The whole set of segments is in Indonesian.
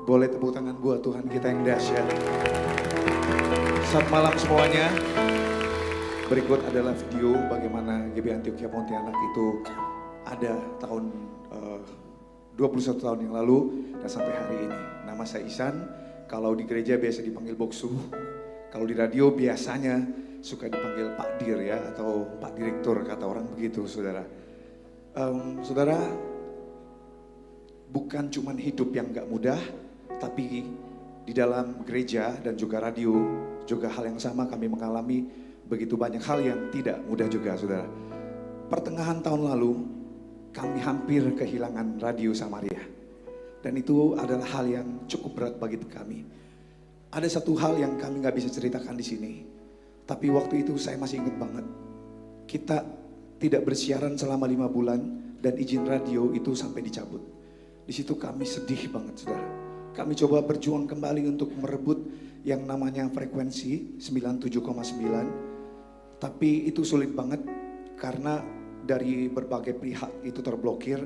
Boleh tepuk tangan buat Tuhan kita yang dahsyat. Selamat malam semuanya. Berikut adalah video bagaimana GB Antioquia Pontianak itu ada tahun 21 tahun yang lalu dan sampai hari ini. Nama saya Isan, kalau di gereja biasa dipanggil Boksu. Kalau di radio biasanya suka dipanggil Pak Dir ya, atau Pak Direktur, kata orang begitu saudara. Saudara, bukan cuman hidup yang gak mudah, tapi di dalam gereja dan juga radio juga hal yang sama kami mengalami begitu banyak hal yang tidak mudah juga saudara. Pertengahan tahun lalu kami hampir kehilangan Radio Samaria. Dan itu adalah hal yang cukup berat bagi kami. Ada satu hal yang kami gak bisa ceritakan di sini. Tapi waktu itu saya masih ingat banget. Kita tidak bersiaran selama 5 bulan dan izin radio itu sampai dicabut. Di situ kami sedih banget saudara. Kami coba berjuang kembali untuk merebut yang namanya frekuensi 97,9. Tapi itu sulit banget karena dari berbagai pihak itu terblokir.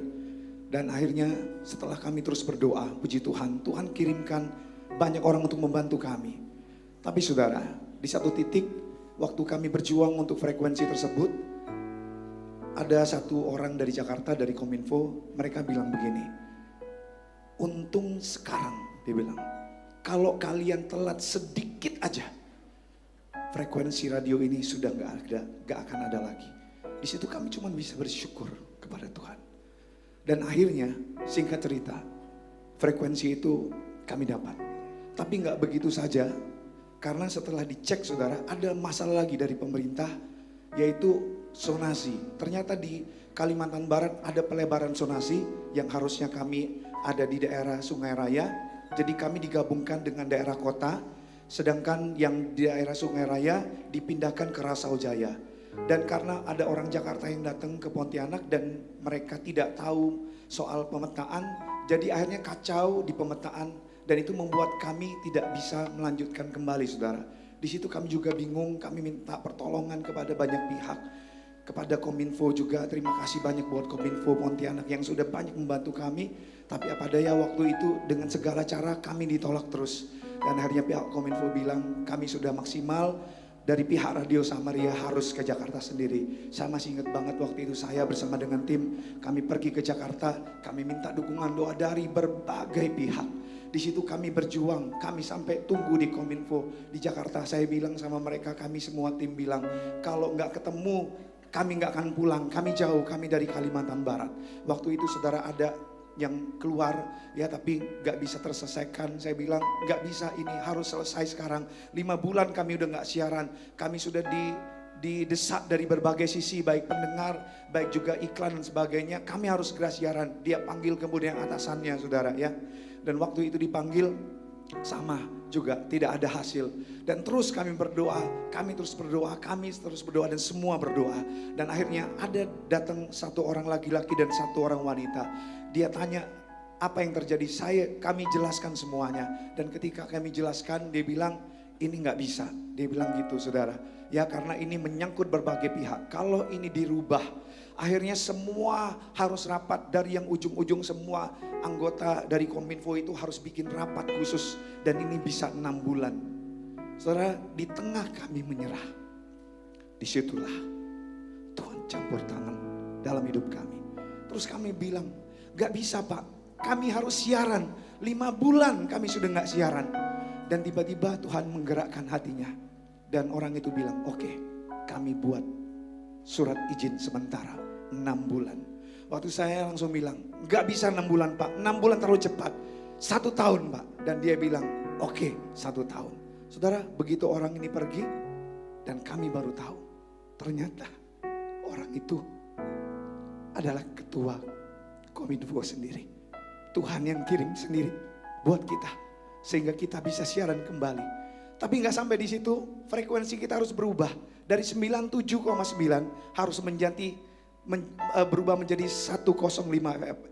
Dan akhirnya setelah kami terus berdoa, puji Tuhan, Tuhan kirimkan banyak orang untuk membantu kami. Tapi saudara, di satu titik waktu kami berjuang untuk frekuensi tersebut, ada satu orang dari Jakarta, dari Kominfo, mereka bilang begini, untung sekarang, dia bilang, kalau kalian telat sedikit aja, frekuensi radio ini sudah gak akan ada lagi. Di situ kami cuma bisa bersyukur kepada Tuhan. Dan akhirnya, singkat cerita, frekuensi itu kami dapat. Tapi gak begitu saja, karena setelah dicek saudara, ada masalah lagi dari pemerintah, yaitu sonasi. Ternyata di Kalimantan Barat ada pelebaran sonasi yang harusnya kami ada di daerah Sungai Raya. Jadi kami digabungkan dengan daerah kota, sedangkan yang di daerah Sungai Raya dipindahkan ke Rasau Jaya. Dan karena ada orang Jakarta yang datang ke Pontianak dan mereka tidak tahu soal pemetaan, jadi akhirnya kacau di pemetaan dan itu membuat kami tidak bisa melanjutkan kembali saudara. Di situ kami juga bingung, kami minta pertolongan kepada banyak pihak. Kepada Kominfo juga, terima kasih banyak buat Kominfo Pontianak yang sudah banyak membantu kami. Tapi apa daya waktu itu dengan segala cara kami ditolak terus. Dan akhirnya pihak Kominfo bilang kami sudah maksimal. Dari pihak Radio Samaria harus ke Jakarta sendiri. Saya masih ingat banget waktu itu saya bersama dengan tim kami pergi ke Jakarta. Kami minta dukungan doa dari berbagai pihak. Di situ kami berjuang, kami sampai tunggu di Kominfo di Jakarta. Saya bilang sama mereka, kami semua tim bilang, kalau nggak ketemu kami nggak akan pulang. Kami jauh, kami dari Kalimantan Barat. Waktu itu saudara ada yang keluar ya, tapi nggak bisa terselesaikan. Saya bilang nggak bisa, ini harus selesai sekarang. 5 bulan kami udah nggak siaran. Kami sudah didesak dari berbagai sisi, baik pendengar, baik juga iklan dan sebagainya. Kami harus segera siaran. Dia panggil kemudian atasannya saudara ya. Dan waktu itu dipanggil sama juga tidak ada hasil. Dan terus kami berdoa, kami terus berdoa, dan semua berdoa. Dan akhirnya ada datang satu orang laki-laki dan satu orang wanita. Dia tanya apa yang terjadi, kami jelaskan semuanya. Dan ketika kami jelaskan dia bilang ini nggak bisa. Dia bilang gitu saudara. Ya karena ini menyangkut berbagai pihak. Kalau ini dirubah, akhirnya semua harus rapat dari yang ujung-ujung, semua anggota dari Kominfo itu harus bikin rapat khusus. Dan ini bisa 6 bulan. Saudara, di tengah kami menyerah, disitulah Tuhan campur tangan dalam hidup kami. Terus kami bilang, gak bisa Pak, kami harus siaran. 5 bulan kami sudah gak siaran. Dan tiba-tiba Tuhan menggerakkan hatinya. Dan orang itu bilang, oke, kami buat surat izin sementara 6 bulan. Waktu saya langsung bilang, gak bisa 6 bulan Pak, 6 bulan terlalu cepat, 1 tahun Pak. Dan dia bilang, oke, 1 tahun. Saudara, begitu orang ini pergi dan kami baru tahu, ternyata orang itu adalah ketua Kominfo sendiri. Tuhan yang kirim sendiri buat kita sehingga kita bisa siaran kembali. Tapi nggak sampai di situ, frekuensi kita harus berubah dari 97,9 harus berubah menjadi 105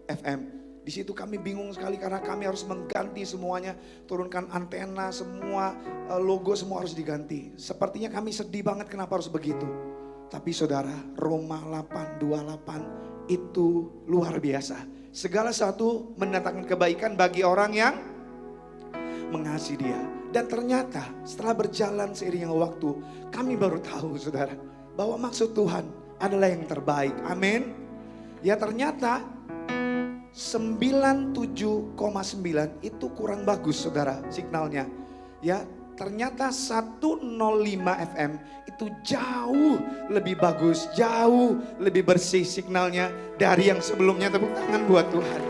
FM. Di situ kami bingung sekali karena kami harus mengganti semuanya, turunkan antena, semua logo semua harus diganti. Sepertinya kami sedih banget kenapa harus begitu. Tapi saudara, Roma 8:28 itu luar biasa. Segala sesuatu mendatangkan kebaikan bagi orang yang mengasihi dia. Dan ternyata setelah berjalan seiringnya waktu, kami baru tahu saudara, bahwa maksud Tuhan adalah yang terbaik. Amin. Ya ternyata 97,9 itu kurang bagus saudara signalnya. Ya ternyata 105 FM itu jauh lebih bagus, jauh lebih bersih signalnya dari yang sebelumnya. Tepuk tangan buat Tuhan.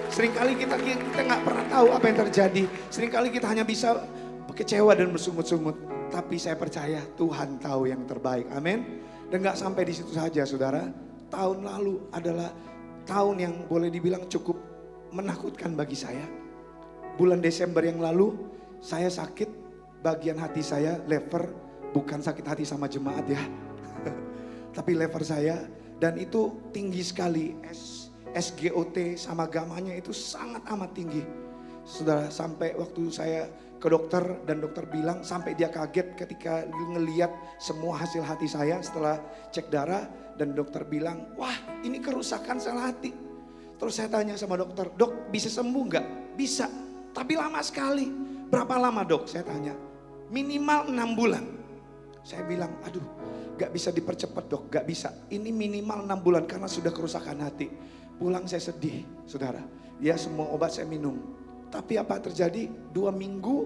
Seringkali kita nggak pernah tahu apa yang terjadi. Seringkali kita hanya bisa kecewa dan bersungut-sungut. Tapi saya percaya Tuhan tahu yang terbaik. Amin. Dan nggak sampai di situ saja saudara. Tahun lalu adalah tahun yang boleh dibilang cukup menakutkan bagi saya. Bulan Desember yang lalu saya sakit bagian hati saya, lever, bukan sakit hati sama jemaat ya. Tapi lever saya, dan itu tinggi sekali. SGOT sama gamanya itu sangat amat tinggi. Saudara, sampai waktu saya ke dokter dan dokter bilang, sampai dia kaget ketika ngeliat semua hasil hati saya setelah cek darah. Dan dokter bilang, wah ini kerusakan sel hati. Terus saya tanya sama dokter, dok bisa sembuh nggak? Bisa, tapi lama sekali. Berapa lama dok? Saya tanya. Minimal 6 bulan. Saya bilang, aduh gak bisa dipercepat dok, gak bisa. Ini minimal 6 bulan karena sudah kerusakan hati. Pulang saya sedih saudara. Ya semua obat saya minum. Tapi apa terjadi? 2 minggu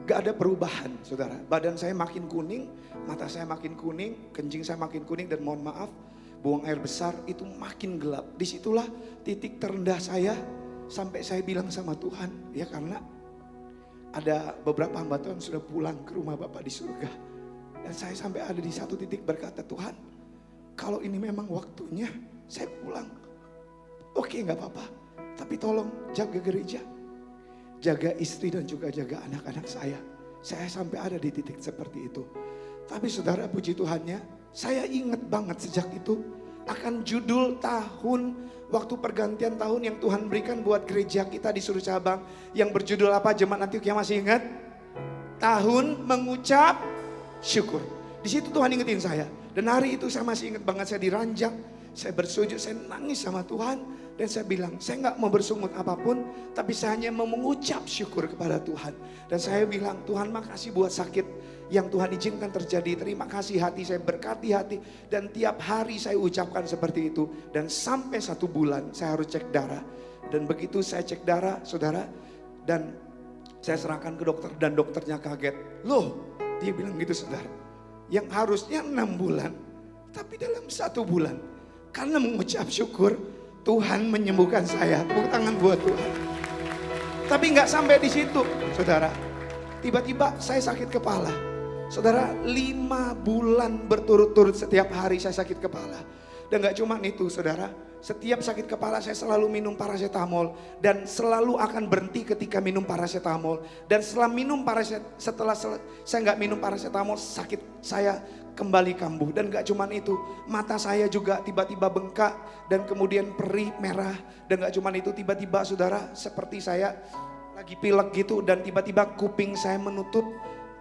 gak ada perubahan saudara. Badan saya makin kuning, mata saya makin kuning, kencing saya makin kuning, dan mohon maaf, buang air besar itu makin gelap. Disitulah titik terendah saya, sampai saya bilang sama Tuhan, ya karena ada beberapa hamba Tuhan sudah pulang ke rumah Bapak di surga. Dan saya sampai ada di satu titik berkata, Tuhan kalau ini memang waktunya saya pulang. Oke gak apa-apa, tapi tolong jaga gereja, jaga istri dan juga jaga anak-anak saya. Saya sampai ada di titik seperti itu. Tapi saudara puji Tuhannya, saya ingat banget sejak itu akan judul tahun waktu pergantian tahun yang Tuhan berikan buat gereja kita di Suruh Cabang. Yang berjudul apa jemaat Antioquia masih ingat? Tahun mengucap syukur. Di situ Tuhan ingetin saya. Dan hari itu saya masih ingat banget, saya diranjang, saya bersujud, saya nangis sama Tuhan. Dan saya bilang, saya gak mau bersungut apapun, tapi saya hanya mau mengucap syukur kepada Tuhan. Dan saya bilang, Tuhan makasih buat sakit yang Tuhan izinkan terjadi. Terima kasih, hati saya berkati hati. Dan tiap hari saya ucapkan seperti itu. Dan sampai 1 bulan saya harus cek darah. Dan begitu saya cek darah saudara, dan saya serahkan ke dokter, dan dokternya kaget. Loh, dia bilang gitu saudara, yang harusnya 6 bulan, tapi dalam 1 bulan. Karena mengucap syukur, Tuhan menyembuhkan saya. Tepuk tangan buat Tuhan. Tapi nggak sampai di situ, saudara. Tiba-tiba saya sakit kepala. Saudara, 5 bulan berturut-turut setiap hari saya sakit kepala. Dan gak cuma itu saudara, setiap sakit kepala saya selalu minum paracetamol. Dan selalu akan berhenti ketika minum paracetamol. Dan setelah minum setelah saya gak minum paracetamol, sakit saya kembali kambuh. Dan gak cuma itu, mata saya juga tiba-tiba bengkak dan kemudian perih merah. Dan gak cuma itu, tiba-tiba saudara seperti saya lagi pilek gitu, dan tiba-tiba kuping saya menutup.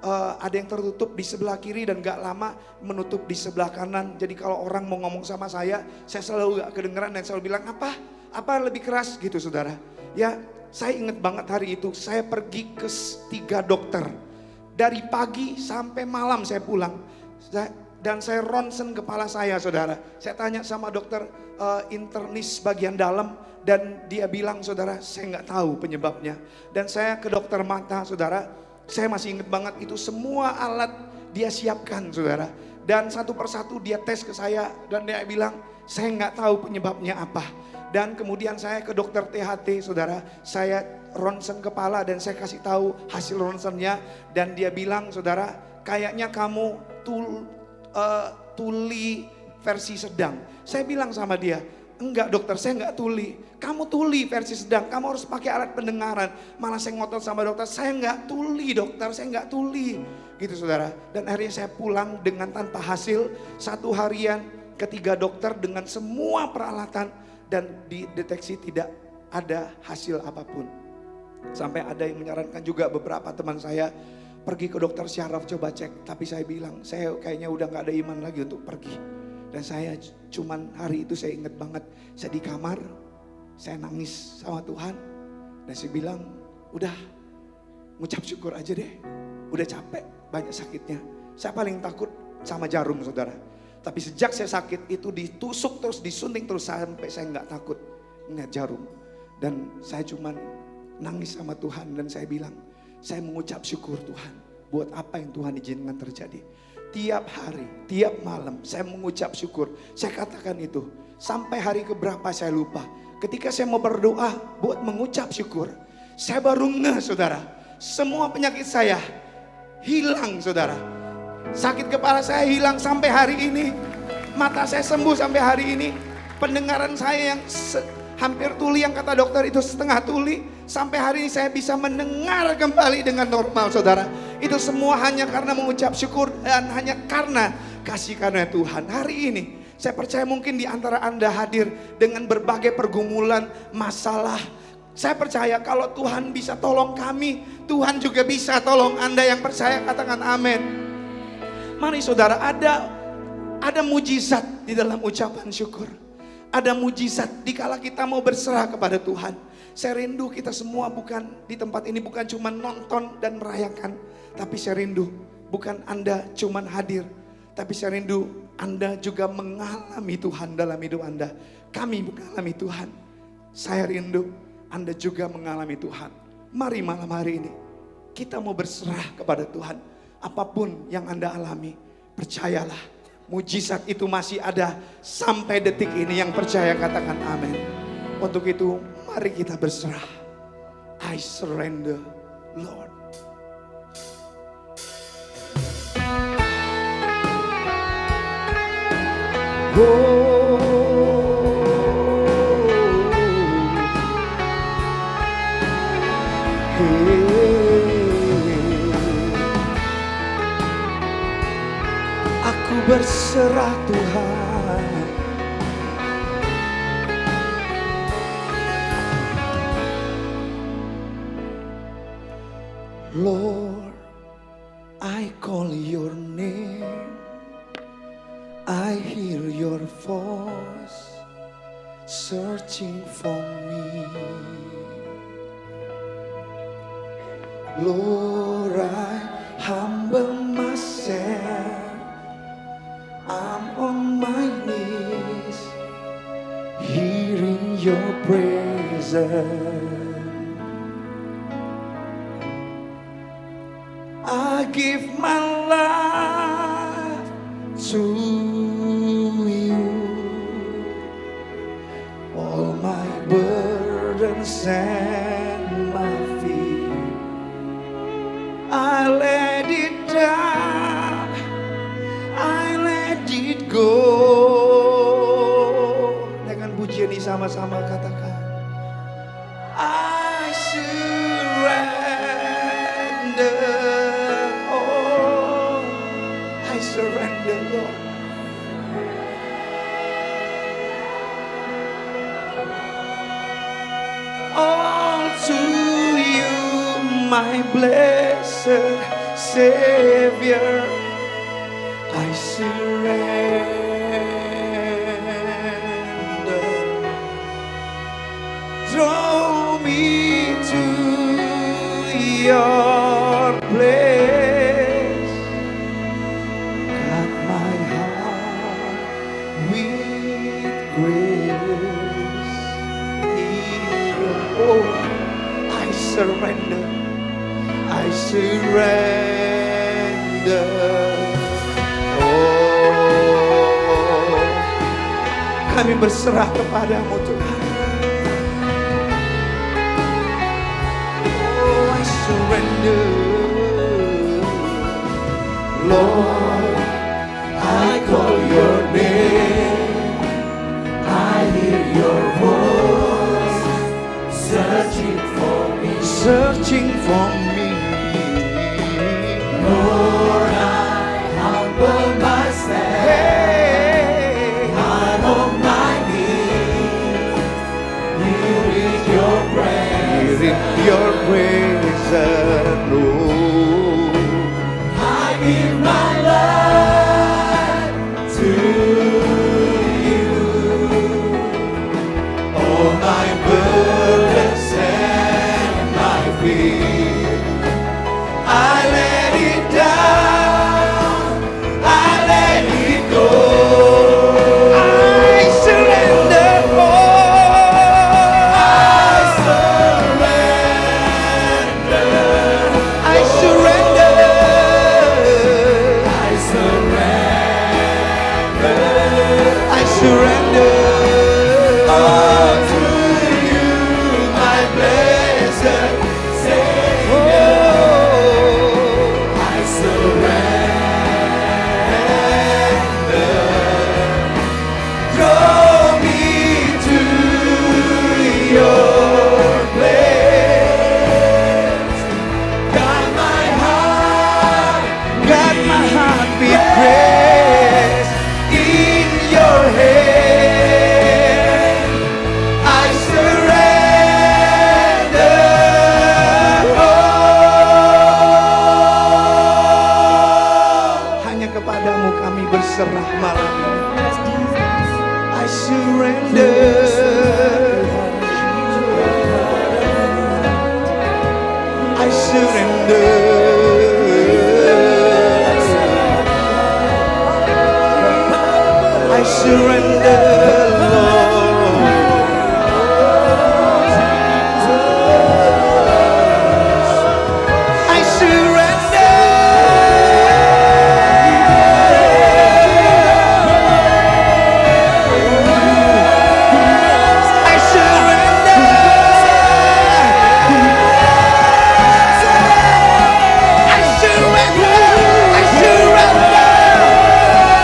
Ada yang tertutup di sebelah kiri dan gak lama menutup di sebelah kanan. Jadi kalau orang mau ngomong sama saya selalu gak kedengeran dan selalu bilang apa lebih keras gitu saudara. Ya saya ingat banget hari itu saya pergi ke 3 dokter. Dari pagi sampai malam saya pulang. Dan saya ronsen kepala saya saudara. Saya tanya sama dokter internis bagian dalam. Dan dia bilang saudara, saya gak tahu penyebabnya. Dan saya ke dokter mata saudara. Saya masih ingat banget itu semua alat dia siapkan saudara. Dan satu persatu dia tes ke saya dan dia bilang saya nggak tahu penyebabnya apa. Dan kemudian saya ke dokter THT saudara. Saya ronsen kepala dan saya kasih tahu hasil ronsennya. Dan dia bilang saudara, kayaknya kamu tuli versi sedang. Saya bilang sama dia, enggak dokter, saya enggak tuli. Kamu tuli versi sedang, kamu harus pakai alat pendengaran. Malah saya ngotot sama dokter, saya enggak tuli dokter, saya enggak tuli. Gitu saudara. Dan akhirnya saya pulang dengan tanpa hasil. 1 harian ke 3 dokter dengan semua peralatan. Dan dideteksi tidak ada hasil apapun. Sampai ada yang menyarankan juga beberapa teman saya pergi ke dokter syaraf coba cek. Tapi saya bilang, saya kayaknya udah gak ada iman lagi untuk pergi. Dan saya cuman hari itu saya ingat banget, saya di kamar, saya nangis sama Tuhan. Dan saya bilang, udah ngucap syukur aja deh. Udah capek, banyak sakitnya. Saya paling takut sama jarum, saudara. Tapi sejak saya sakit itu ditusuk terus, disunting terus, sampai saya nggak takut ngeliat jarum. Dan saya cuman nangis sama Tuhan dan saya bilang, saya mengucap syukur Tuhan buat apa yang Tuhan izinkan terjadi. Tiap hari, tiap malam saya mengucap syukur. Saya katakan itu sampai hari keberapa saya lupa. Ketika saya mau berdoa buat mengucap syukur, saya baru ngeh, saudara, semua penyakit saya hilang, saudara. Sakit kepala saya hilang sampai hari ini. Mata saya sembuh sampai hari ini. Pendengaran saya yang hampir tuli, yang kata dokter itu setengah tuli, sampai hari ini saya bisa mendengar kembali dengan normal, saudara. Itu semua hanya karena mengucap syukur dan hanya karena kasih karunia Tuhan. Hari ini saya percaya mungkin di antara Anda hadir dengan berbagai pergumulan, masalah. Saya percaya kalau Tuhan bisa tolong kami, Tuhan juga bisa tolong Anda. Yang percaya katakan amin. Mari saudara, ada mujizat di dalam ucapan syukur. Ada mujizat dikala kita mau berserah kepada Tuhan. Saya rindu kita semua bukan di tempat ini bukan cuma nonton dan merayakan, tapi saya rindu bukan Anda cuma hadir, tapi saya rindu Anda juga mengalami Tuhan dalam hidup Anda. Kami mengalami Tuhan. Saya rindu Anda juga mengalami Tuhan. Mari malam hari ini kita mau berserah kepada Tuhan. Apapun yang Anda alami, percayalah mujizat itu masih ada sampai detik ini. Yang percaya katakan amin. Untuk itu mari kita berserah. I surrender, Lord. Aku berserah Tuhan. Lord, I call your name. I hear your voice searching for me. Lord, I humble myself. I'm on my knees, hearing your presence. I give my life to you. All my burdens and my fear, I let it down, I let it go. Dengan pujian ini sama-sama katakan, I surrender. Surrender, Lord. All to you, my blessed Savior, I surrender. Draw me to your place. Surrender, I surrender. Oh, kami berserah kepadamu Tuhan. Oh, I surrender. Lord, I call your name, I hear your voice searching for me. Lord, I humble myself. Hey, I'm on my knees, hearing your praise. Lord, I give my life to you. All my burdens I let it down, I let it go. I surrender all. I surrender. I surrender all to you, my blessed Savior. I surrender. Draw me to your place. Guide my heart with grace. In your hand, I surrender all. Hanya kepadamu kami berserah malam ini. I surrender. I surrender. I surrender, Lord. I surrender. I surrender. I surrender. I surrender.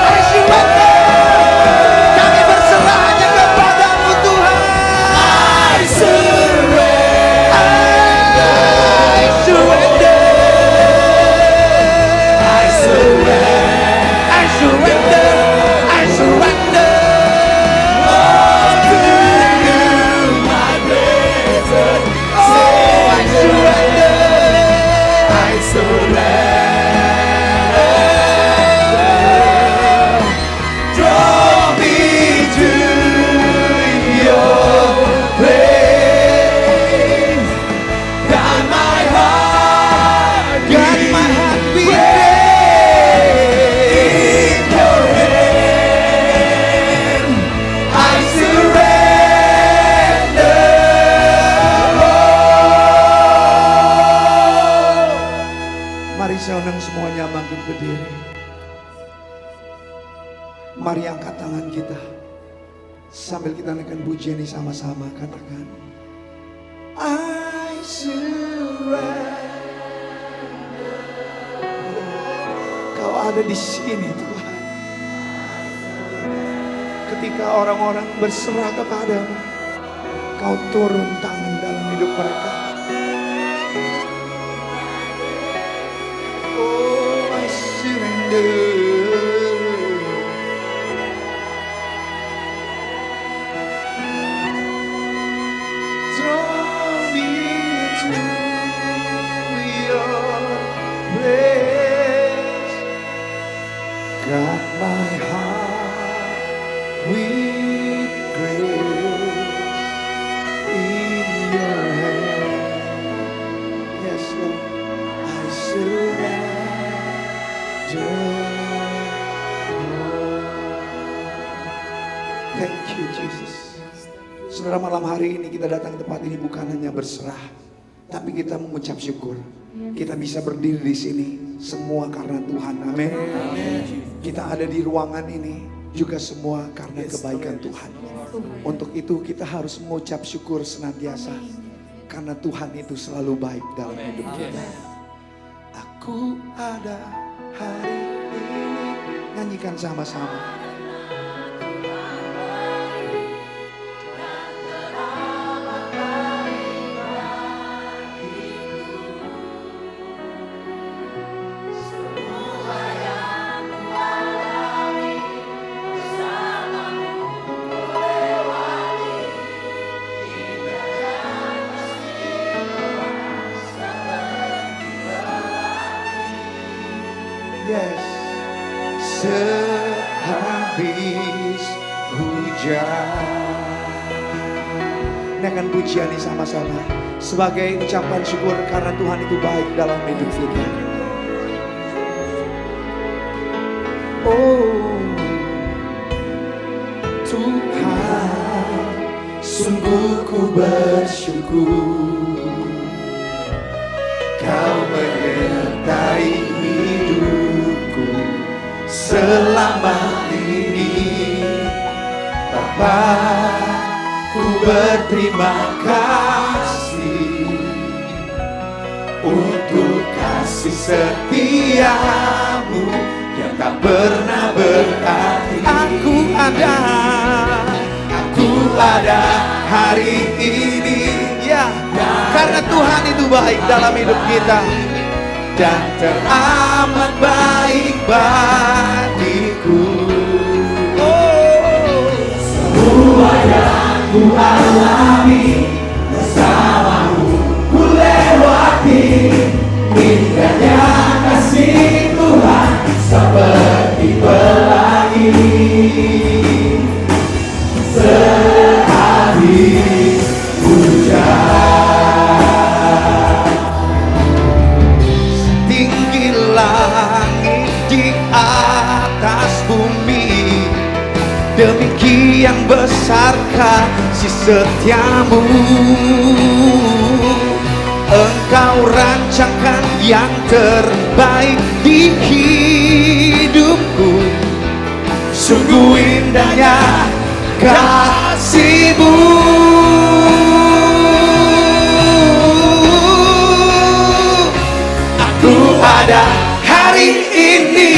I surrender. Kami berserah hanya kepadamu Tuhan. I surrender. I surrender. I surrender. I surrender. I surrender. All to you, my blessed Savior. I surrender. I surrender. Draw me to your place. Guide my heart with grace. In your hand, I surrender all. Mari saudara semuanya makin berdiri. Mari angkat tangan kita sambil kita naikkan pujian ini sama-sama, katakan I surrender. Kau ada di sini Tuhan. Ketika orang-orang berserah kepadamu, Kau turun tangan dalam hidup mereka. Oh, I surrender. Draw me to your place. Guide my heart with grace. In your hand, yes Lord, I surrender. Thank you Jesus. Saudara, malam hari ini kita datang ke tempat ini bukan hanya berserah, tapi kita mengucap syukur. Kita bisa berdiri di sini semua karena Tuhan. Amin. Kita ada di ruangan ini juga semua karena kebaikan Tuhan. Untuk itu kita harus mengucap syukur senantiasa karena Tuhan itu selalu baik dalam hidup kita. Aku ada hari ini. Nyanyikan sama-sama. Yes, sehabis hujan. Ini akan pujian ini sama-sama. sebagai ucapan syukur karena Tuhan itu baik dalam hidup kita. Oh Tuhan, sungguh ku bersyukur Kau menyertai hidupku selama ini. Bapa, ku berterima kasih untuk kasih setiamu yang tak pernah berhenti. Aku ada hari ini, ya, karena Tuhan itu baik dalam hidup kita dan teramat baik bagiku. Semua yang ku alami bersamamu ku lewati, indahnya kasih Tuhan seperti pelangi. Sehabis hujan, tinggi langit di atas bumi, demikian besar kasih setiamu. Engkau rancangkan yang terbaik di hidupku, sungguh indahnya kasih-Mu. Aku ada hari ini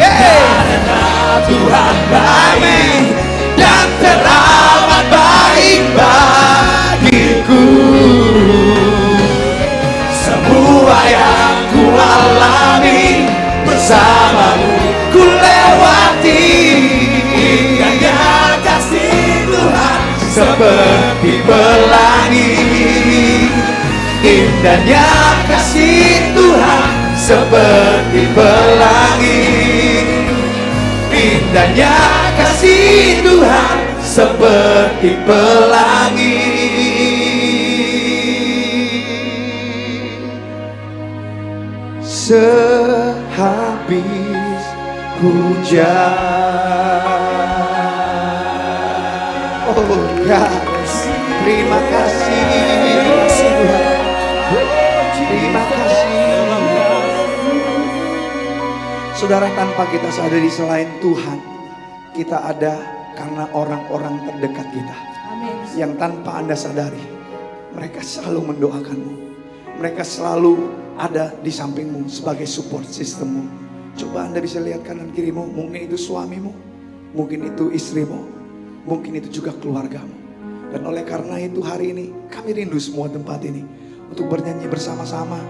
karena Tuhan baik dan teramat baik bagiku. Semua yang ku alami bersamamu ku lewati, indahnya kasih Tuhan seperti pelangi. Indahnya kasih Tuhan seperti pelangi. Indahnya kasih Tuhan seperti pelangi. Sehabis hujan. Oh God, terima kasih Tuhan. Terima kasih. Saudara, tanpa kita sadari selain Tuhan, kita ada karena orang-orang terdekat kita. Amin. Yang tanpa Anda sadari, mereka selalu mendoakanmu. Mereka selalu ada di sampingmu sebagai support sistemmu. Coba Anda bisa lihat kanan kirimu, mungkin itu suamimu, mungkin itu istrimu, mungkin itu juga keluargamu. Dan oleh karena itu hari ini kami rindu semua tempat ini untuk bernyanyi bersama-sama.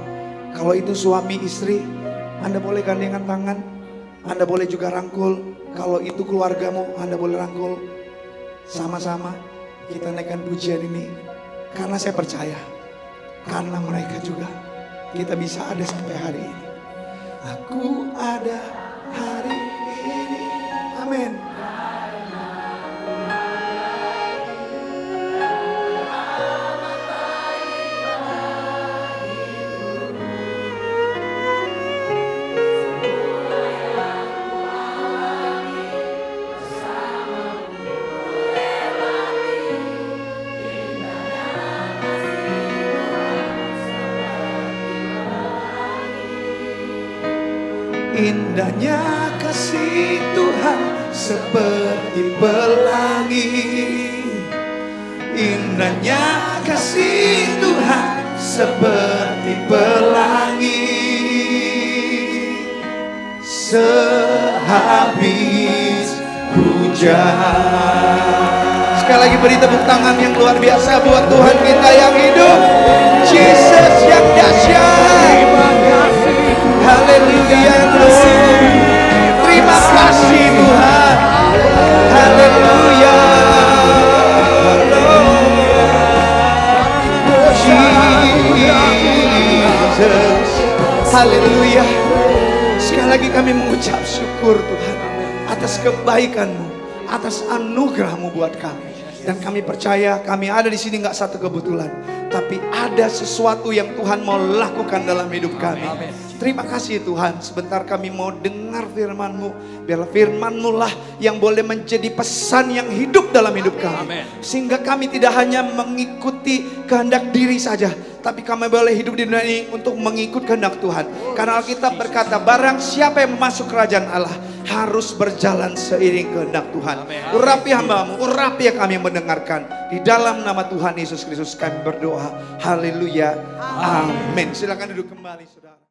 Kalau itu suami istri, Anda boleh gandengan tangan, Anda boleh juga rangkul. Kalau itu keluargamu, Anda boleh rangkul. Sama-sama kita naikkan pujian ini, karena saya percaya karena mereka juga kita bisa ada sampai hari ini. Aku ada hari ini. Amin. Indahnya kasih Tuhan seperti pelangi. Indahnya kasih Tuhan seperti pelangi. Sehabis hujan. Sekali lagi beri tepuk tangan yang luar biasa buat Tuhan kita yang hidup, Jesus yang dahsyat. Haleluya. Terima kasih Tuhan. Haleluya. Jesus. Haleluya. Sekali lagi kami mengucap syukur Tuhan atas kebaikan-Mu, atas anugerah-Mu buat kami. Dan kami percaya kami ada di sini nggak satu kebetulan, tapi ada sesuatu yang Tuhan mau lakukan dalam hidup kami. Terima kasih Tuhan, sebentar kami mau dengar firman-Mu. Biarlah firman-Mu lah yang boleh menjadi pesan yang hidup dalam hidup kami. Sehingga kami tidak hanya mengikuti kehendak diri saja, tapi kami boleh hidup di dunia ini untuk mengikut kehendak Tuhan. Karena Alkitab berkata, barang siapa yang masuk kerajaan Allah harus berjalan seiring kehendak Tuhan. Urapi hamba-Mu, urapi yang kami mendengarkan. Di dalam nama Tuhan Yesus Kristus kami berdoa. Haleluya. Amin. Silakan duduk kembali.